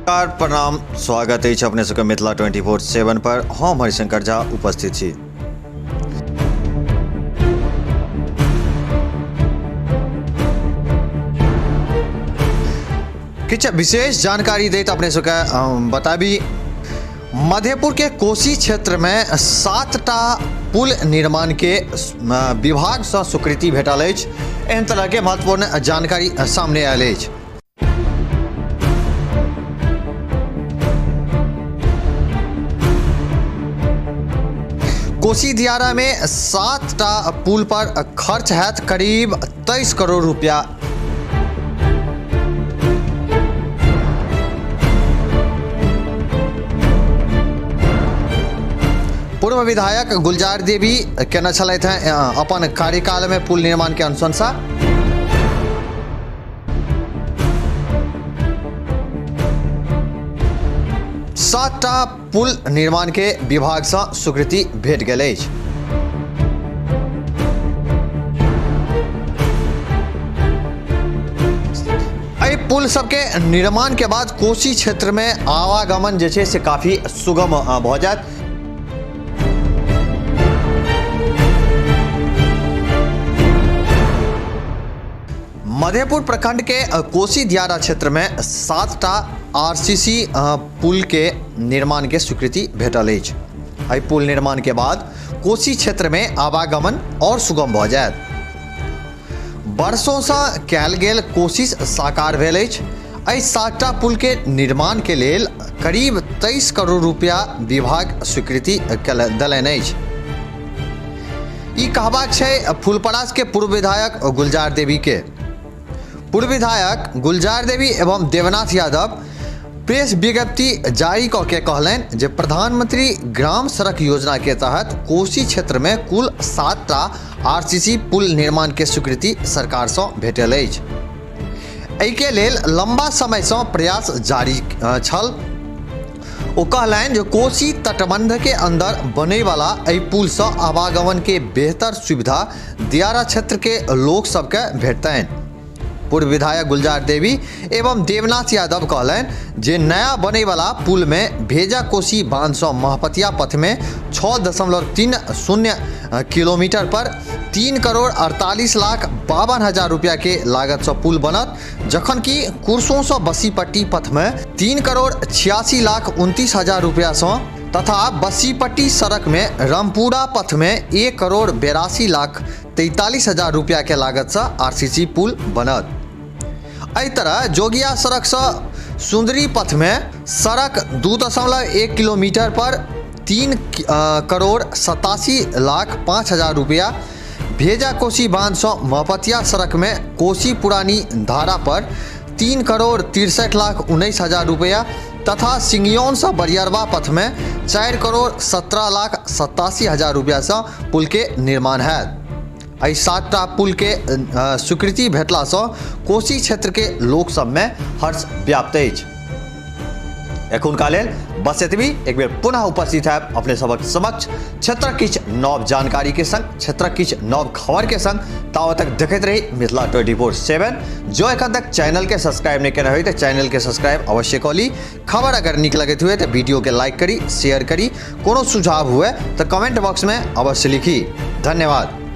नमस्कार प्रणाम स्वागत है अपने सबके मिथिला 24/7 पर। हम हरिशंकर झा उपस्थित छी। किछ विशेष जानकारी दैत अपने सबके बताबी। मधेपुर के कोसी क्षेत्र में 7टा पुल निर्माण के विभाग से स्वीकृति भेटल अछि। एहन तरह के महत्वपूर्ण जानकारी सामने आयल अछि। कोसी दियारा में 7टा पुल पर खर्च हैत करीब 23 करोड़ रुपया। पूर्व विधायक गुलजार देवी केने छलथि हैं अपन कार्यकाल में पुल निर्माण के अनुशंसा। सातटा पुल निर्माण के विभाग से स्वीकृति भेट गेल अछि। एहि पुल सबके निर्माण के बाद कोसी क्षेत्र में आवागमन जे छै से काफी सुगम भ जायत। मधेपुर प्रखंड के कोसी दियारा क्षेत्र में 7टा आरसीसी पुल के निर्माण के स्वीकृति भेटल अछि। एहि पुल निर्माण के बाद कोसी क्षेत्र में आवागमन और सुगम भ जायत। वर्षों से कयल गेल कोशिश साकार भेल अछि। एहि 7टा पुल के निर्माण के लेल करीब 23 करोड़ रुपया विभाग स्वीकृति देलनि अछि। ई कहबाक छै फुलपरास के पूर्व विधायक गुलजार देवी के। पूर्व विधायक गुलजार देवी एवं देवनाथ यादव प्रेस विज्ञप्ति जारी करके कहलनि जे प्रधानमंत्री ग्राम सड़क योजना के तहत कोसी क्षेत्र में कुल 7टा आरसीसी पुल निर्माण के स्वीकृति सरकार से भेटल अछि। एहि के लेल लंबा समय से प्रयास जारी छल। ओ कहलनि जे कोसी तटबंध के अंदर बने वाला एहि पुल से आवागमन के बेहतर सुविधा दियारा क्षेत्र के लोक सबके भेटतनि। पूर्व विधायक गुलजार देवी एवं देवनाथ यादव कहलनि जे नया बने वाला पुल में भेजा कोसी बांध से महपतिया पथ में 6.30 किलोमीटर पर 3 करोड़ 48 लाख 52 हजार रुपया के लागत से पुल बनत, जखन कि कुरसों से बसीपट्टी पथ में 3 करोड़ 86 लाख 29 हजार रुपया से तथा बसीपट्टी सड़क में रामपुरा पथ में 1 करोड़ 82 लाख 43 हजार रुपया के लागत से आरसीसी पुल बनत। एहि तरह जोगिया सड़क से सुंदरी पथ में सड़क 2.1 किलोमीटर पर 3 करोड़ 87 लाख 5 हजार रुपया, भेजा कोसी बांध से महपतिया सड़क में कोसी पुरानी धारा पर 3 करोड़ 63 लाख 19 हजार रुपया तथा सिंगियौन से बरियरवा पथ में 4 करोड़ 17 लाख 87 हजार रुपया से पुल के निर्माण है। एहि 7टा पुल के स्वीकृति भेटला से कोसी क्षेत्र के लोक सब में हर्ष व्याप्त अछि। एखुनका लेल बस एतबी। एक बेर पुनः उपस्थित है अपने सबक समक्ष क्षेत्र किछ नव जानकारी के संग, क्षेत्र किछ नव खबर के संग। तावत तक देखते रही मिथिला 24/7। जो एखन तक चैनल के सब्सक्राइब नहीं केने होय तो चैनल के सब्सक्राइब अवश्य कर ली। खबर अगर नीक लगत हुए तो वीडियो के लाइक करी, शेयर करी। कोनो सुझाव हुए तो कमेंट बॉक्स में अवश्य लिखी। धन्यवाद।